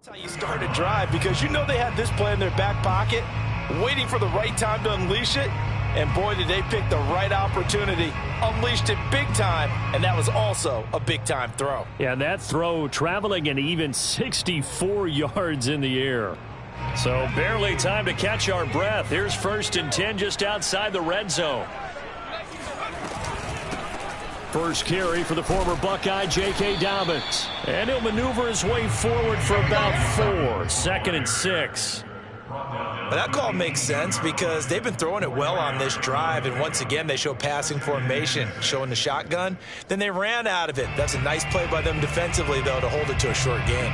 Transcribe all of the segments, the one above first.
That's how you start a drive, because you know they had this play in their back pocket, waiting for the right time to unleash it. And boy, did they pick the right opportunity, unleashed it big time, and that was also a big-time throw. Yeah, that throw traveling an even 64 yards in the air. So barely time to catch our breath. Here's 1st and 10 just outside the red zone. First carry for the former Buckeye, J.K. Dobbins. And he'll maneuver his way forward for about 4. 2nd and 6. But that call makes sense because they've been throwing it well on this drive, and once again they show passing formation, showing the shotgun. Then they ran out of it. That's a nice play by them defensively, though, to hold it to a short gain.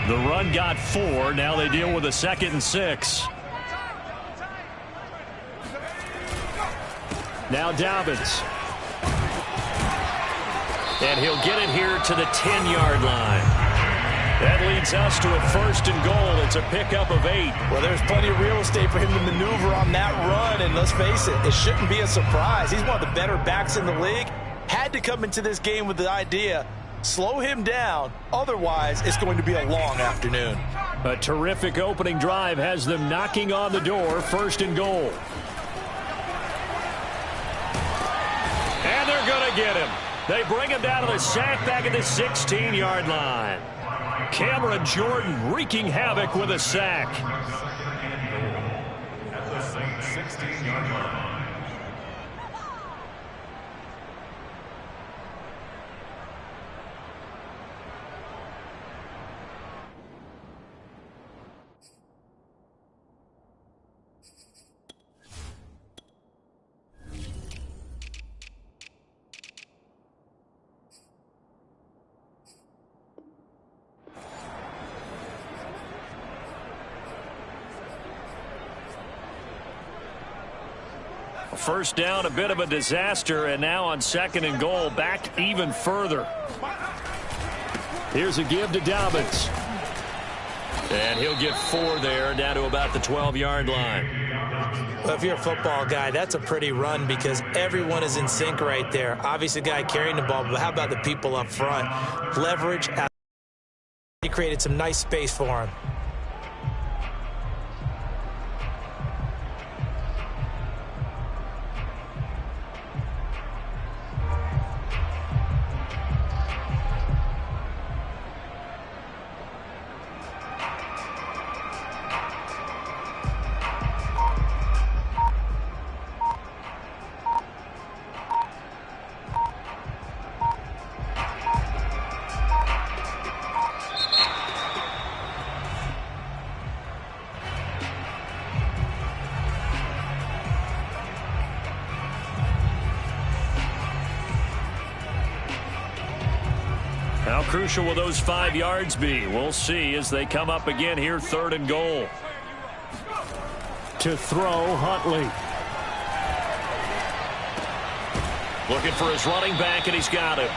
The run got 4. Now they deal with a 2nd and 6. Now Dobbins. And he'll get it here to the 10-yard line. That leads us to a 1st and goal. It's a pickup of 8. Well, there's plenty of real estate for him to maneuver on that run, and let's face it, it shouldn't be a surprise. He's one of the better backs in the league. Had to come into this game with the idea, slow him down, otherwise it's going to be a long afternoon. A terrific opening drive has them knocking on the door. 1st and goal. And they're going to get him. They bring him down to the sack back at the 16-yard line. Cameron Jordan wreaking havoc with a sack. At the 16-yard line. First down, a bit of a disaster, and now on 2nd and goal, backed even further. Here's a give to Dobbins. And he'll get 4 there, down to about the 12-yard line. Well, if you're a football guy, that's a pretty run because everyone is in sync right there. Obviously, the guy carrying the ball, but how about the people up front? Leverage. He created some nice space for him. How crucial will those 5 yards be? We'll see as they come up again here, 3rd and goal. To throw, Huntley. Looking for his running back, and he's got it.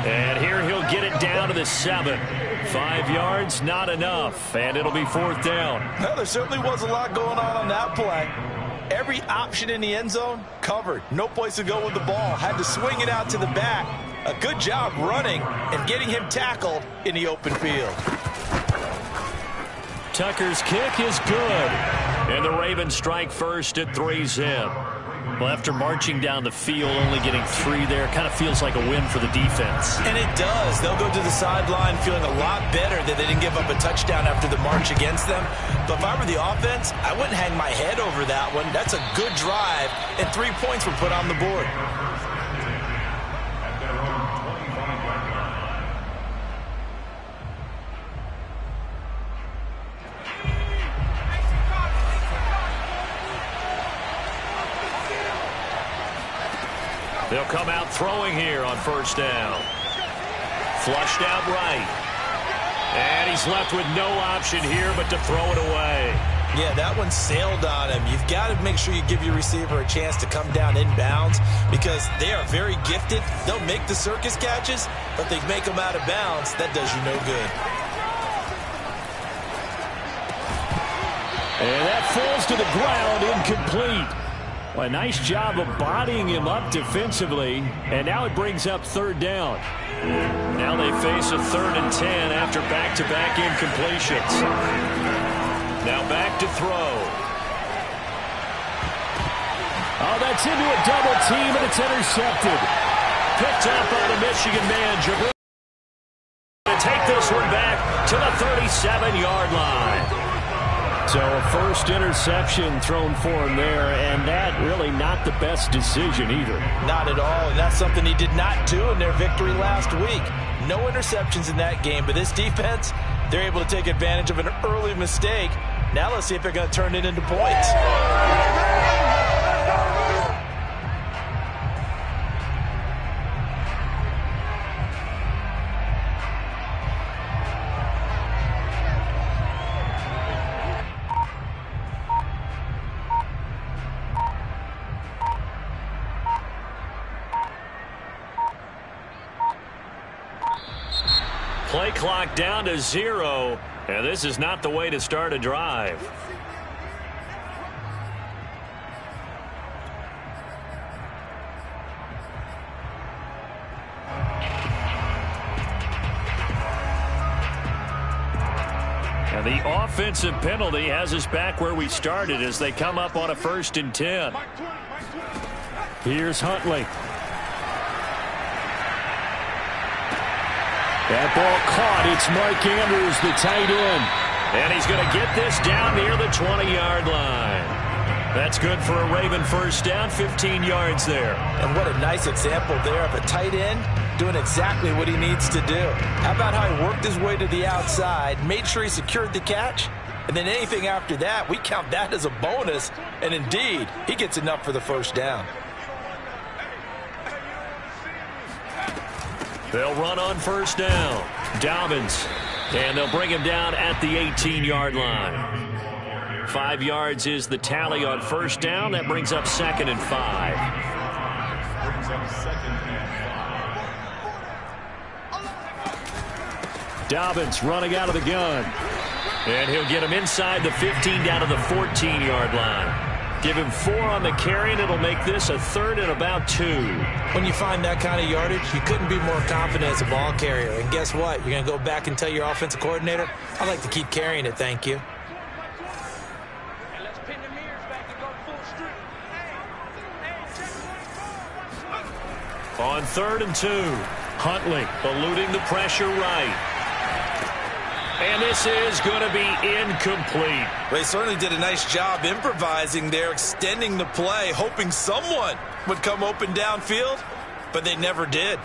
And here he'll get it down to the 7. 5 yards, not enough, and it'll be 4th down. Well, there certainly was a lot going on that play. Every option in the end zone covered. No place to go with the ball. Had to swing it out to the back. A good job running and getting him tackled in the open field. Tucker's kick is good. And the Ravens strike first at 3-zip. Well, after marching down the field, only getting 3 there, kind of feels like a win for the defense. And it does. They'll go to the sideline feeling a lot better that they didn't give up a touchdown after the march against them. But if I were the offense, I wouldn't hang my head over that one. That's a good drive, and 3 points were put on the board. They'll come out throwing here on 1st down. Flushed out right. And he's left with no option here but to throw it away. Yeah, that one sailed on him. You've got to make sure you give your receiver a chance to come down inbounds because they are very gifted. They'll make the circus catches, but they make them out of bounds. That does you no good. And that falls to the ground incomplete. A nice job of bodying him up defensively, and now it brings up third down. Now they face a 3rd and 10 after back-to-back incompletions. Now back to throw. Oh, that's into a double team, and it's intercepted. Picked up by the Michigan man, Jabril. To take this one back to the 37-yard line. So a first interception thrown for him there, and that really not the best decision either. Not at all, and that's something he did not do in their victory last week. No interceptions in that game, but this defense, they're able to take advantage of an early mistake. Now let's see if they're going to turn it into points. Play clock down to 0, and this is not the way to start a drive. And the offensive penalty has us back where we started as they come up on a 1st and 10. Here's Huntley. That ball caught. It's Mark Andrews, the tight end. And he's going to get this down near the 20-yard line. That's good for a Raven first down, 15 yards there. And what a nice example there of a tight end doing exactly what he needs to do. How about how he worked his way to the outside, made sure he secured the catch, and then anything after that, we count that as a bonus. And indeed, he gets enough for the first down. They'll run on first down. Dobbins. And they'll bring him down at the 18-yard line. 5 yards is the tally on first down. That brings up 2nd and 5. Dobbins running out of the gun. And he'll get him inside the 15 down to the 14-yard line. Give him 4 on the carry, and it'll make this a 3rd and about 2. When you find that kind of yardage, you couldn't be more confident as a ball carrier. And guess what? You're going to go back and tell your offensive coordinator, I'd like to keep carrying it, thank you. On 3rd and 2, Huntley eluding the pressure right. And this is going to be incomplete. They certainly did a nice job improvising there, extending the play, hoping someone would come open downfield, but they never did.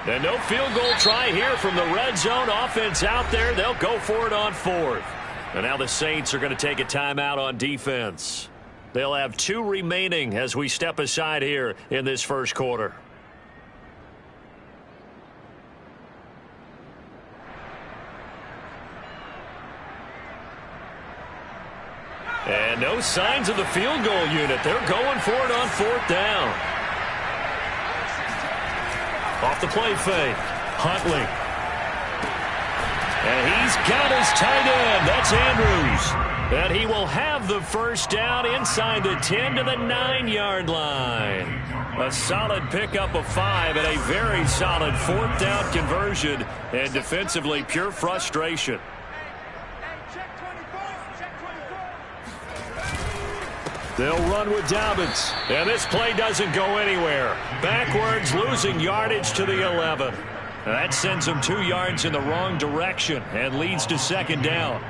And no field goal try here from the red zone. Offense out there. They'll go for it on 4th. And now the Saints are going to take a timeout on defense. They'll have 2 remaining as we step aside here in this first quarter. And no signs of the field goal unit. They're going for it on 4th down. Off the play fake. Huntley. And he's got his tight end. That's Andrews. And he will have the first down inside the 10 to the 9-yard line. A solid pickup of 5 and a very solid 4th down conversion. And defensively, pure frustration. They'll run with Dobbins. And this play doesn't go anywhere. Backwards, losing yardage to the 11. That sends them 2 yards in the wrong direction and leads to 2nd down.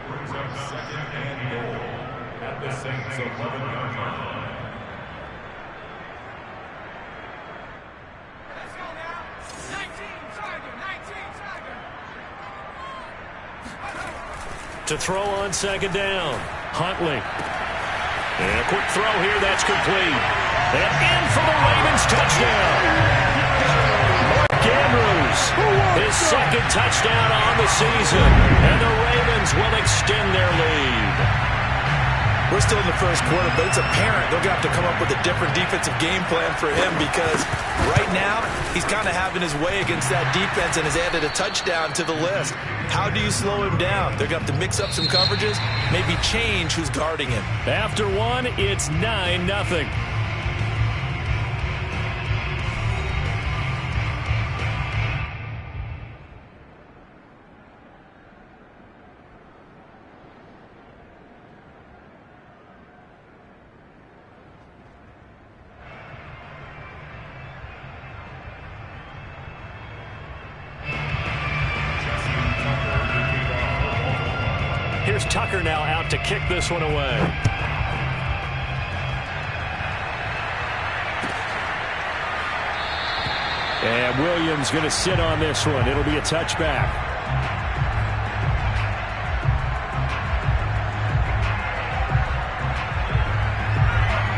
To throw on 2nd down, Huntley. And a quick throw here, that's complete. And in for the Ravens touchdown. Mark Andrews, his 2nd touchdown on the season. And the Ravens will extend their lead. We're still in the first quarter, but it's apparent they're going to have to come up with a different defensive game plan for him because right now he's kind of having his way against that defense and has added a touchdown to the list. How do you slow him down? They're going to have to mix up some coverages, maybe change who's guarding him. After one, it's 9-0. Here's Tucker now out to kick this one away. And Williams going to sit on this one. It'll be a touchback.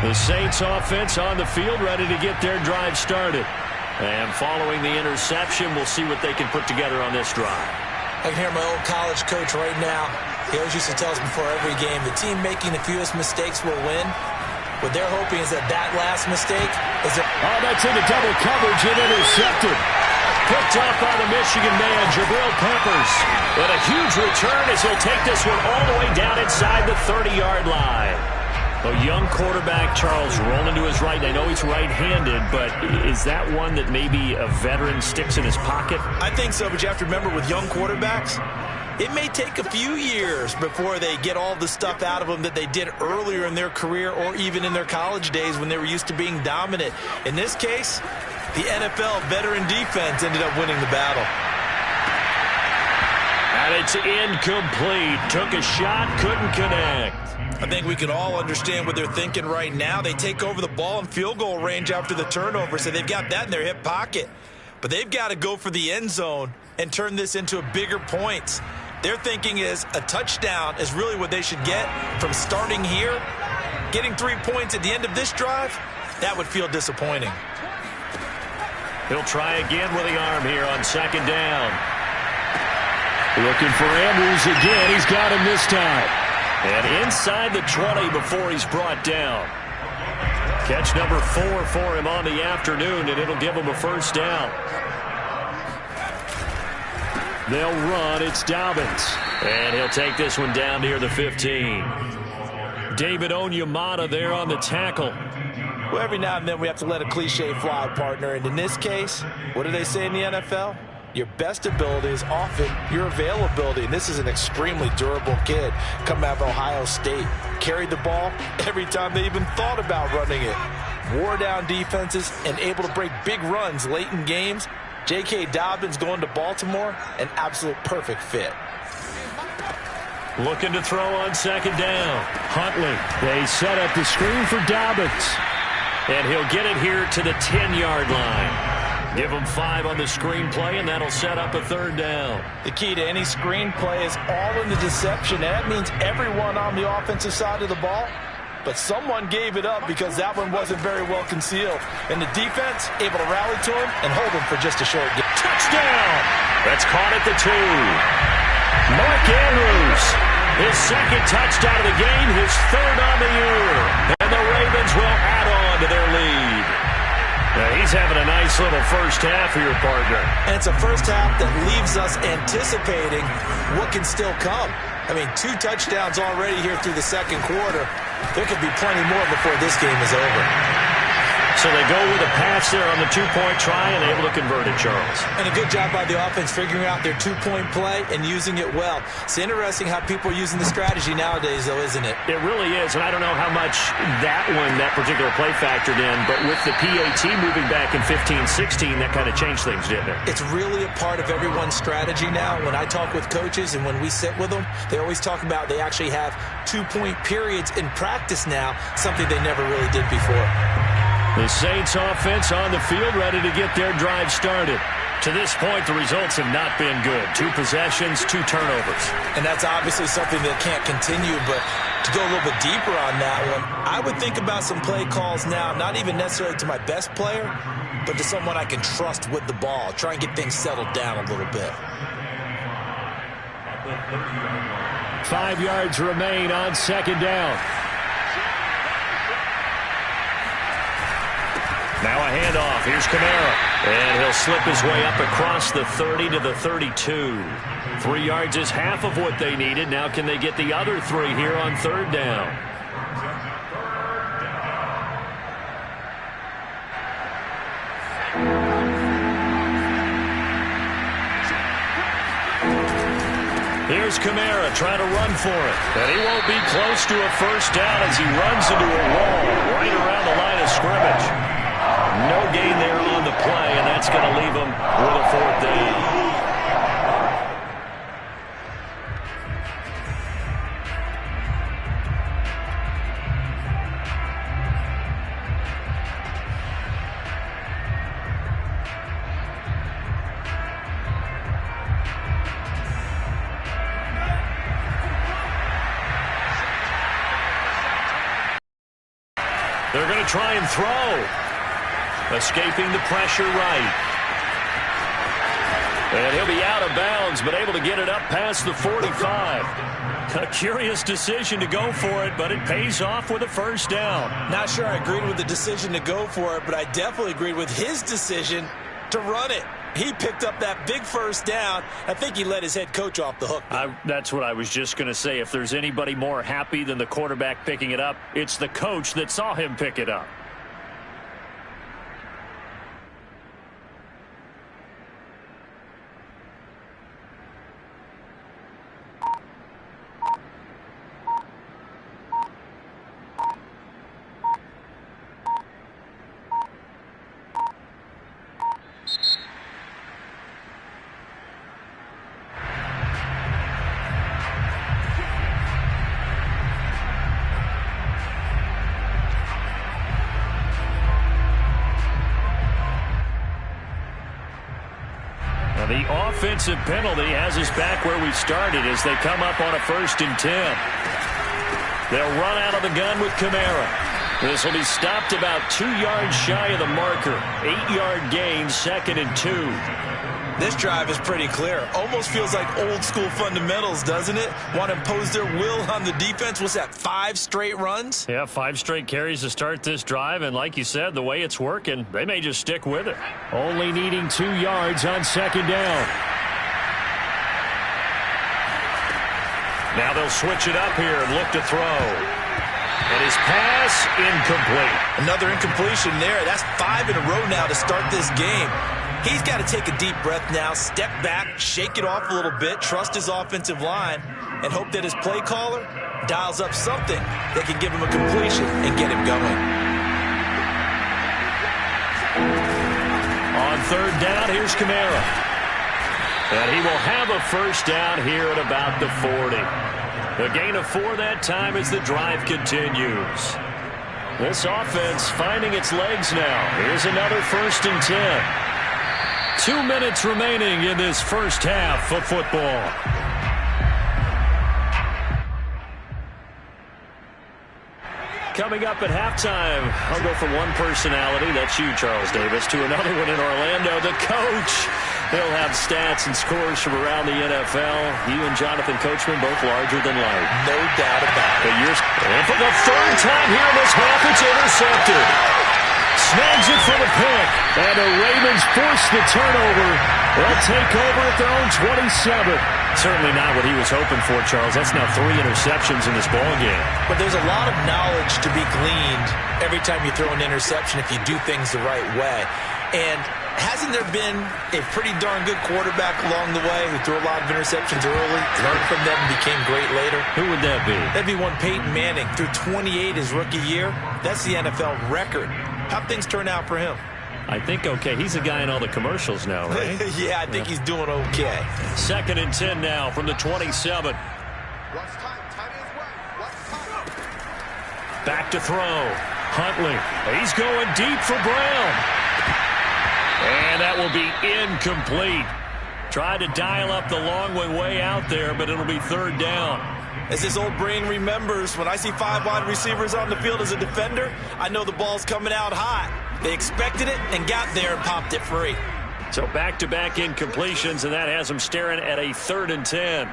The Saints offense on the field, ready to get their drive started. And following the interception, we'll see what they can put together on this drive. I can hear my old college coach right now. He always used to tell us before every game, the team making the fewest mistakes will win. What they're hoping is that last mistake is a... Oh, that's into double coverage and intercepted. Picked up by the Michigan man, Jabril Peppers. But a huge return as he'll take this one all the way down inside the 30-yard line. A young quarterback, Charles, rolling to his right. I know he's right-handed, but is that one that maybe a veteran sticks in his pocket? I think so, but you have to remember with young quarterbacks, it may take a few years before they get all the stuff out of them that they did earlier in their career or even in their college days when they were used to being dominant. In this case, the NFL veteran defense ended up winning the battle. And it's incomplete. Took a shot, couldn't connect. I think we can all understand what they're thinking right now. They take over the ball in field goal range after the turnover, so they've got that in their hip pocket. But they've got to go for the end zone and turn this into a bigger points. Their thinking is a touchdown is really what they should get from starting here. Getting 3 points at the end of this drive, that would feel disappointing. He'll try again with the arm here on second down. Looking for Andrews again. He's got him this time. And inside the 20 before he's brought down. Catch number 4 for him on the afternoon, and it'll give him a first down. They'll run. It's Dobbins. And he'll take this one down near the 15. David Onyemata there on the tackle. Well, every now and then we have to let a cliche fly, partner. And in this case, what do they say in the NFL? Your best ability is often your availability. And this is an extremely durable kid coming out of Ohio State. Carried the ball every time they even thought about running it. Wore down defenses and able to break big runs late in games. J.K. Dobbins going to Baltimore, an absolute perfect fit. Looking to throw on second down. Huntley. They set up the screen for Dobbins. And he'll get it here to the 10-yard line. Give him 5 on the screenplay, and that'll set up a third down. The key to any screenplay is all in the deception. That means everyone on the offensive side of the ball. But someone gave it up because that one wasn't very well concealed. And the defense able to rally to him and hold him for just a short game. Touchdown! That's caught at the 2. Mark Andrews, his second touchdown of the game, his third on the year. And the Ravens will add on to their lead. Now he's having a nice little first half here, partner. And it's a first half that leaves us anticipating what can still come. I mean, 2 touchdowns already here through the second quarter. There could be plenty more before this game is over. So they go with a pass there on the 2-point try and able to convert it, Charles. And a good job by the offense figuring out their 2-point play and using it well. It's interesting how people are using the strategy nowadays, though, isn't it? It really is, and I don't know how much that particular play factored in, but with the PAT moving back in 15-16, that kind of changed things, didn't it? It's really a part of everyone's strategy now. When I talk with coaches and when we sit with them, they always talk about they actually have 2-point periods in practice now, something they never really did before. The Saints offense on the field ready to get their drive started. To this point, the results have not been good. 2 possessions, 2 turnovers. And that's obviously something that can't continue, but to go a little bit deeper on that one, I would think about some play calls now, not even necessarily to my best player, but to someone I can trust with the ball. Try and get things settled down a little bit. 5 yards remain on second down. Now a handoff. Here's Kamara. And he'll slip his way up across the 30 to the 32. 3 yards is half of what they needed. Now can they get the other 3 here on third down? Here's Kamara trying to run for it. And he won't be close to a first down as he runs into a wall right around the line of scrimmage. No gain there on the play, and that's going to leave him with a fourth down. They're going to try and throw. Escaping the pressure right. And he'll be out of bounds, but able to get it up past the 45. A curious decision to go for it, but it pays off with a first down. Not sure I agreed with the decision to go for it, but I definitely agreed with his decision to run it. He picked up that big first down. I think he let his head coach off the hook. That's what I was just going to say. If there's anybody more happy than the quarterback picking it up, it's the coach that saw him pick it up. The offensive penalty has us back where we started as they come up on a 1st and 10. They'll run out of the gun with Kamara. This will be stopped about 2 yards shy of the marker. 8-yard gain, 2nd and 2. This drive is pretty clear. Almost feels like old school fundamentals, doesn't it? Want to impose their will on the defense. What's that, 5 straight runs? Yeah, 5 straight carries to start this drive. And like you said, the way it's working, they may just stick with it. Only needing 2 yards on 2nd down. Now they'll switch it up here and look to throw. And his pass incomplete. Another incompletion there. That's 5 in a row now to start this game. He's got to take a deep breath now, step back, shake it off a little bit, trust his offensive line, and hope that his play caller dials up something that can give him a completion and get him going. On 3rd down, here's Kamara. And he will have a first down here at about the 40. A gain of 4 that time as the drive continues. This offense finding its legs now. Here's another 1st and 10. 2 minutes remaining in this first half of football. Coming up at halftime, I'll go from one personality, that's you, Charles Davis, to another one in Orlando, the coach. He'll have stats and scores from around the NFL. You and Jonathan Coachman both larger than life. No doubt about it. And for the 3rd time here in this half, it's intercepted. Snags it for the pick. And the Ravens force the turnover. They'll take over at their own 27. Certainly not what he was hoping for, Charles. That's now 3 interceptions in this ballgame. But there's a lot of knowledge to be gleaned every time you throw an interception if you do things the right way. And hasn't there been a pretty darn good quarterback along the way who threw a lot of interceptions early, learned from them, and became great later? Who would that be? That'd be one Peyton Manning. Threw 28 his rookie year. That's the NFL record. How'd things turn out for him? I think okay. He's a guy in all the commercials now, right? Yeah, I think he's doing okay. 2nd and 10 now from the 27. Back to throw. Huntley. He's going deep for Brown. And that will be incomplete. Tried to dial up the long way out there, but it'll be 3rd down. As his old brain remembers, when I see 5 wide receivers on the field as a defender, I know the ball's coming out hot. They expected it and got there and popped it free. So back-to-back incompletions, and that has them staring at a 3rd and 10.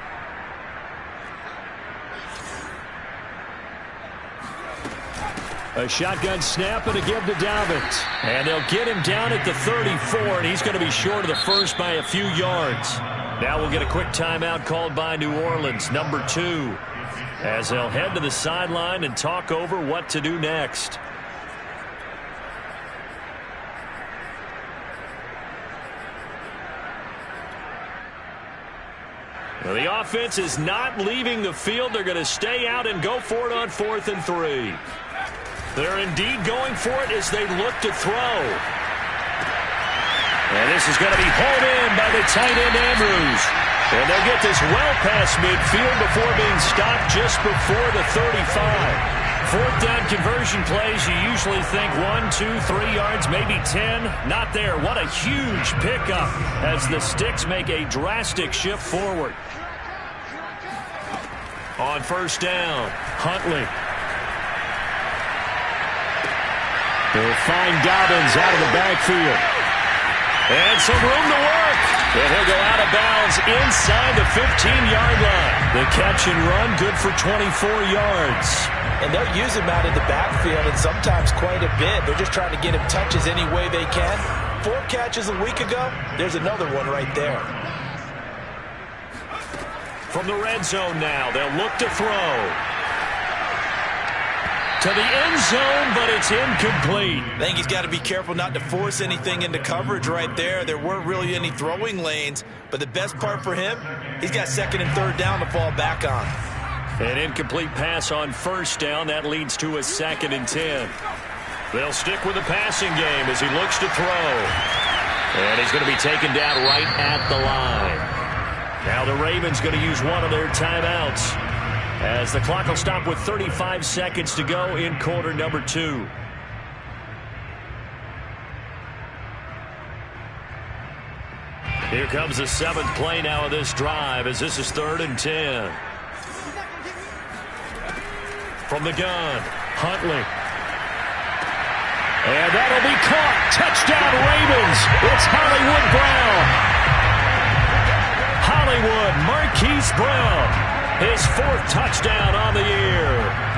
A shotgun snap and a give to Dobbins. And they'll get him down at the 34, and he's going to be short of the first by a few yards. Now we'll get a quick timeout called by New Orleans, number 2, as they'll head to the sideline and talk over what to do next. Well, the offense is not leaving the field. They're going to stay out and go for it on 4th and 3. They're indeed going for it as they look to throw. And this is going to be hauled in by the tight end Andrews. And they'll get this well past midfield before being stopped just before the 35. 4th down conversion plays, you usually think 1, 2, 3 yards, maybe 10. Not there. What a huge pickup as the Sticks make a drastic shift forward. On 1st down, Huntley. They'll find Dobbins out of the backfield. And some room to work. And he'll go out of bounds inside the 15-yard line. The catch and run, good for 24 yards. And they'll use him out of the backfield, and sometimes quite a bit. They're just trying to get him touches any way they can. 4 catches a week ago. There's another one right there. From the red zone now, they'll look to throw. To the end zone, but it's incomplete. I think he's got to be careful not to force anything into coverage right there. There weren't really any throwing lanes, but the best part for him, he's got 2nd and 3rd down to fall back on. An incomplete pass on 1st down. That leads to a 2nd and 10. They'll stick with the passing game as he looks to throw. And he's going to be taken down right at the line. Now the Ravens going to use one of their timeouts, as the clock will stop with 35 seconds to go in quarter number 2. Here comes the 7th play now of this drive, as this is 3rd and 10. From the gun, Huntley. And that'll be caught. Touchdown Ravens. It's Hollywood Brown. Hollywood Marquise Brown. His 4th touchdown on the year.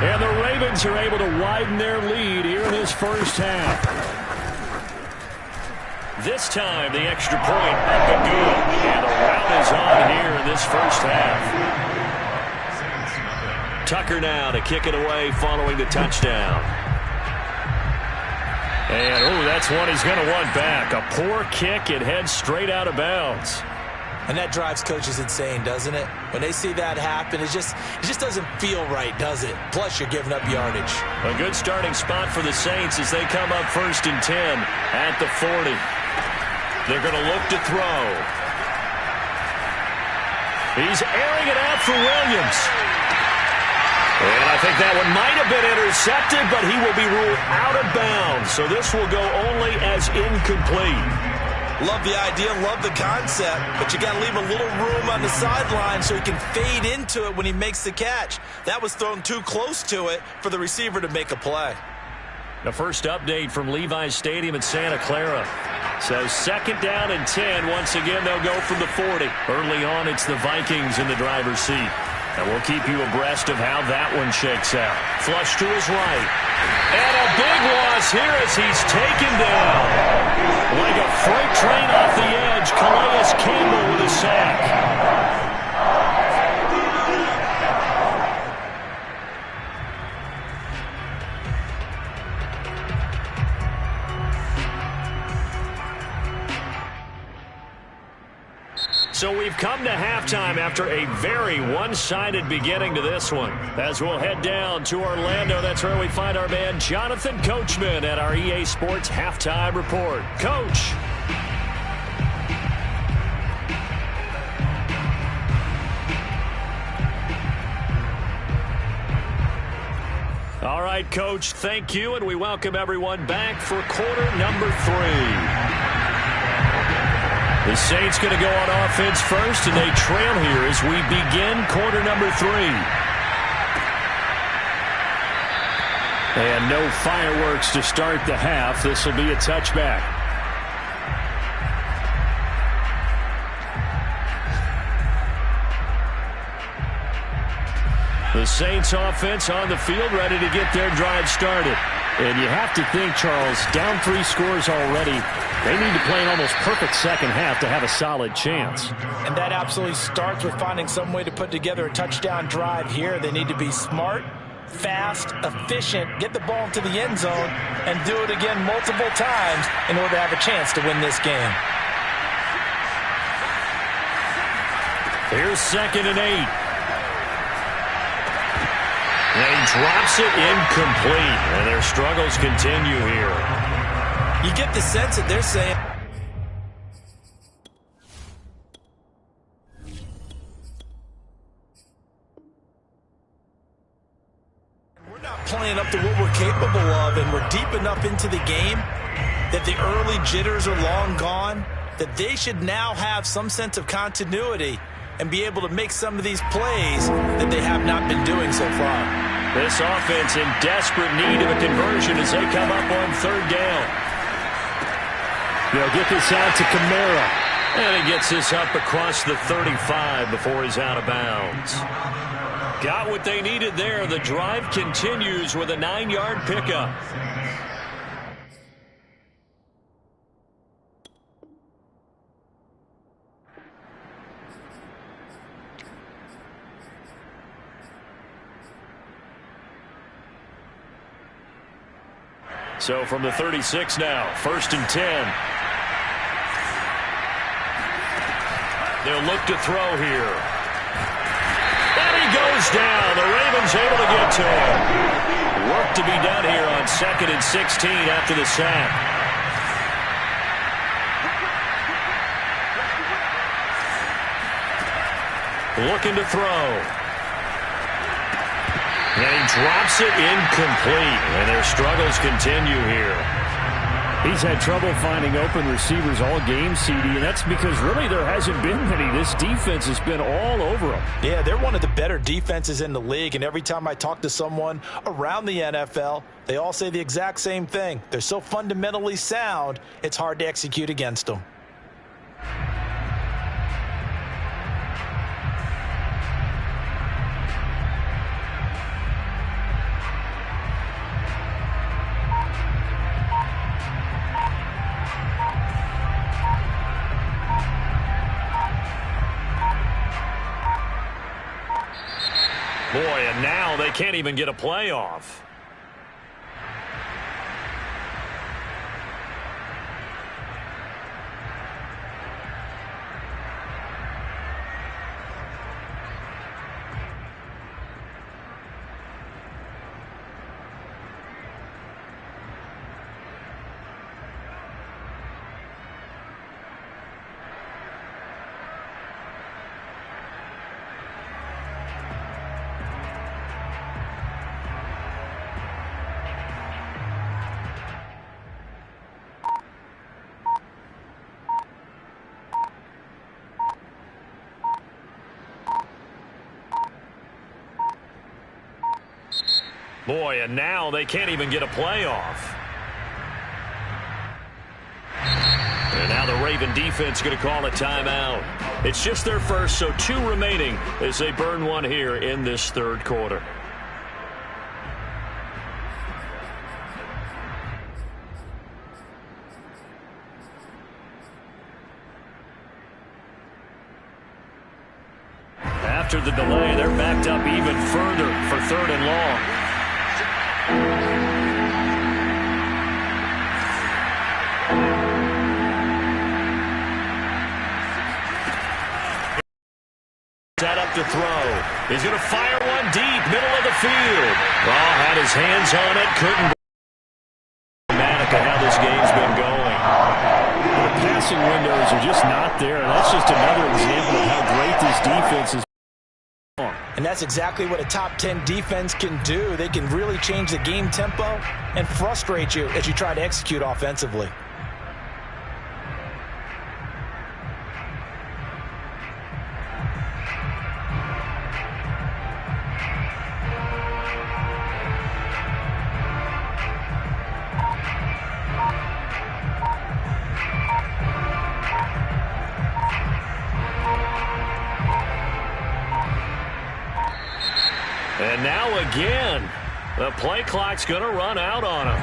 And the Ravens are able to widen their lead here in this first half. This time, the extra point up and good. And the rout is on here in this first half. Tucker now to kick it away following the touchdown. And, oh, that's one he's going to want back. A poor kick. It heads straight out of bounds. And that drives coaches insane, doesn't it? When they see that happen, it just doesn't feel right, does it? Plus, you're giving up yardage. A good starting spot for the Saints as they come up 1st and 10 at the 40. They're going to look to throw. He's airing it out for Williams. And I think that one might have been intercepted, but he will be ruled out of bounds. So this will go only as incomplete. Love the idea, love the concept, but you got to leave a little room on the sideline so he can fade into it when he makes the catch. That was thrown too close to it for the receiver to make a play. The first update from Levi's Stadium in Santa Clara. So 2nd down and 10. Once again, they'll go from the 40. Early on, it's the Vikings in the driver's seat. And we'll keep you abreast of how that one shakes out. Flush to his right. And a big loss here as he's taken down. Like a freight train off the edge, Calais Campbell with a sack. So we've come to halftime after a very one-sided beginning to this one. As we'll head down to Orlando, that's where we find our man Jonathan Coachman at our EA Sports Halftime Report. Coach. All right, Coach, thank you, and we welcome everyone back for quarter number 3. The Saints going to go on offense first, and they trail here as we begin quarter number 3. And no fireworks to start the half. This will be a touchback. The Saints offense on the field, ready to get their drive started. And you have to think, Charles, down 3 scores already. They need to play an almost perfect second half to have a solid chance. And that absolutely starts with finding some way to put together a touchdown drive here. They need to be smart, fast, efficient, get the ball into the end zone, and do it again multiple times in order to have a chance to win this game. Here's 2nd and 8. And he drops it incomplete, and their struggles continue here. You get the sense that they're saying, we're not playing up to what we're capable of, and we're deep enough into the game that the early jitters are long gone, that they should now have some sense of continuity and be able to make some of these plays that they have not been doing so far. This offense in desperate need of a conversion as they come up on 3rd down. They'll get this out to Kamara. And he gets this up across the 35 before he's out of bounds. Got what they needed there. The drive continues with a 9-yard pickup. So from the 36 now, 1st and 10. They'll look to throw here. And he goes down. The Ravens able to get to him. Work to be done here on 2nd and 16 after the sack. Looking to throw. And he drops it incomplete, and their struggles continue here. He's had trouble finding open receivers all game, CD, and that's because really there hasn't been many. This defense has been all over them. Yeah, they're one of the better defenses in the league, and every time I talk to someone around the NFL, they all say the exact same thing. They're so fundamentally sound, it's hard to execute against them. Boy, and now they can't even get a playoff. Boy, and now they can't even get a playoff. And now the Raven defense going to call a timeout. It's just their first, so 2 remaining as they burn one here in this 3rd quarter. After the delay, they're backed up even further for 3rd and long. Set up to throw. He's going to fire one deep, middle of the field. Ball had his hands on it, couldn't. Dramatic of how this game's been going. The passing windows are just not there, and that's just another example of how great this defense is. And that's exactly what a top 10 defense can do. They can really change the game tempo and frustrate you as you try to execute offensively. And now again, The play clock's going to run out on him.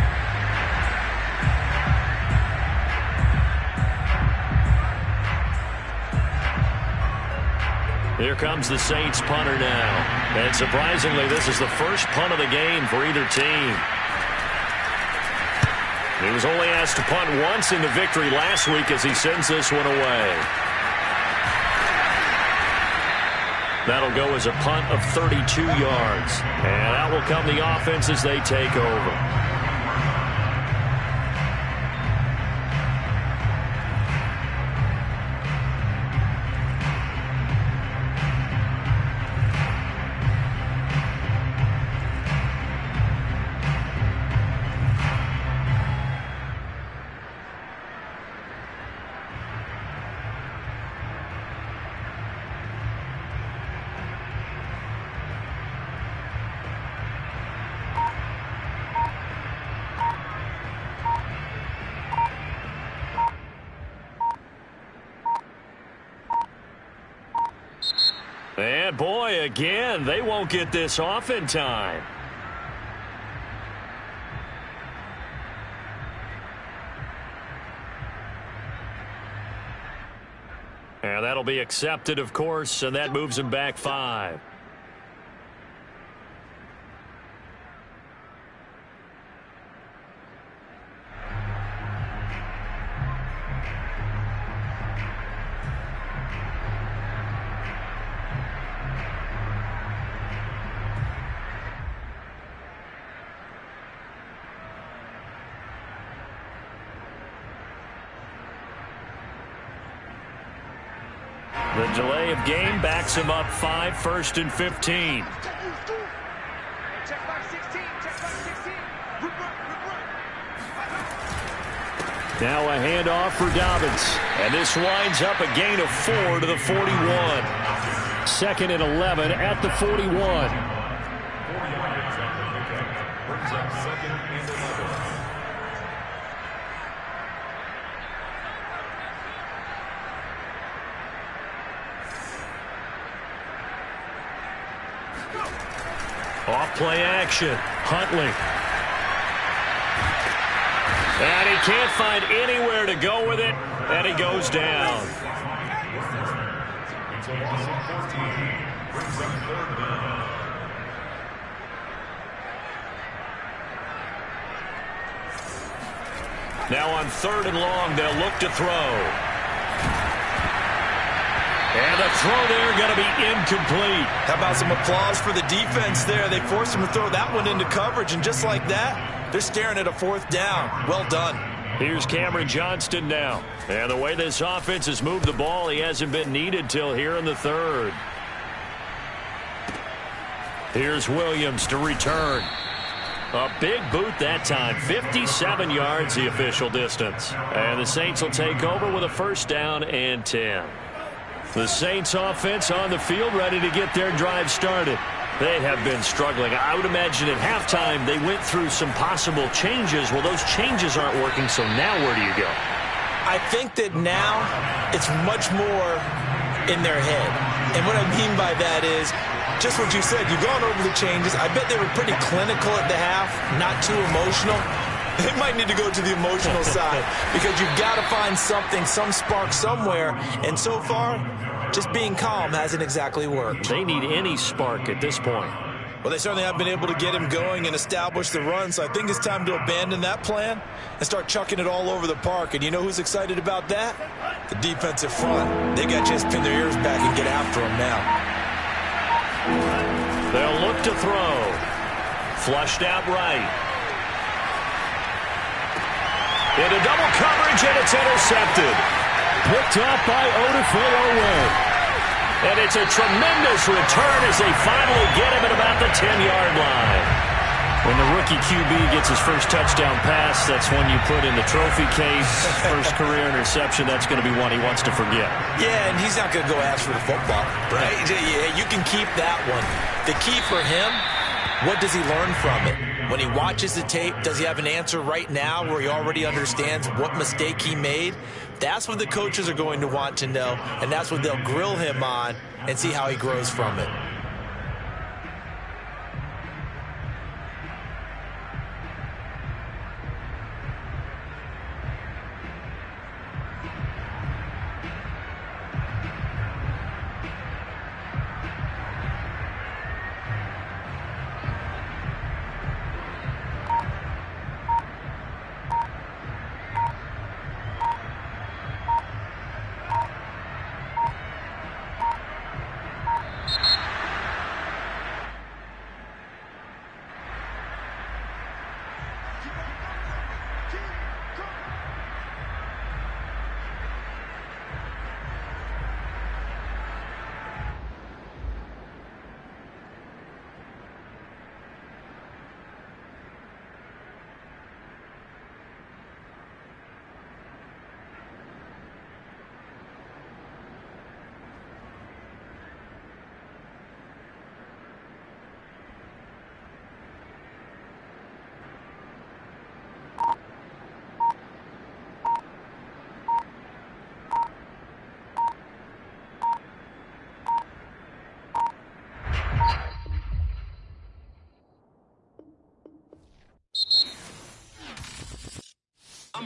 Here comes the Saints punter now. And surprisingly, this is the first punt of the game for either team. He was only asked to punt once in the victory last week as he sends this one away. That'll go as a punt of 32 yards. And out will come the offense as they take over. And boy, again, they won't get this off in time. And that'll be accepted, of course, and that moves him back 5. The delay of game backs him up 5, 1st and 15. Now a handoff for Dobbins. And this winds up a gain of 4 to the 41. 2nd and 11 at the 41. Off play action. Huntley. And he can't find anywhere to go with it, and he goes down. Now on 3rd and long, they'll look to throw. And the throw there going to be incomplete. How about some applause for the defense there? They forced him to throw that one into coverage, and just like that, they're staring at a 4th down. Well done. Here's Cameron Johnston now. And the way this offense has moved the ball, he hasn't been needed till here in the 3rd. Here's Williams to return. A big boot that time. 57 yards the official distance. And the Saints will take over with a 1st down and 10. The Saints offense on the field ready to get their drive started. They have been struggling. I would imagine at halftime they went through some possible changes. Well, those changes aren't working, so now where do you go? I think that now it's much more in their head. And what I mean by that is just what you said. You've gone over the changes. I bet they were pretty clinical at the half, not too emotional. They might need to go to the emotional side because you've got to find something, some spark somewhere. And so far, just being calm hasn't exactly worked. They need any spark at this point. Well, they certainly have been able to get him going and establish the run, so I think it's time to abandon that plan and start chucking it all over the park. And you know who's excited about that? The defensive front. They got to just pin their ears back and get after him now. They'll look to throw. Flushed out right. Into double coverage, and it's intercepted. Picked up by Odafe-Oweh. And it's a tremendous return as they finally get him at about the 10-yard line. When the rookie QB gets his first touchdown pass, that's one you put in the trophy case. First career interception, that's going to be one he wants to forget. Yeah, and he's not going to go ask for the football, right? Yeah, you can keep that one. The key for him, what does he learn from it? When he watches the tape, does he have an answer right now where he already understands what mistake he made? That's what the coaches are going to want to know, and that's what they'll grill him on and see how he grows from it.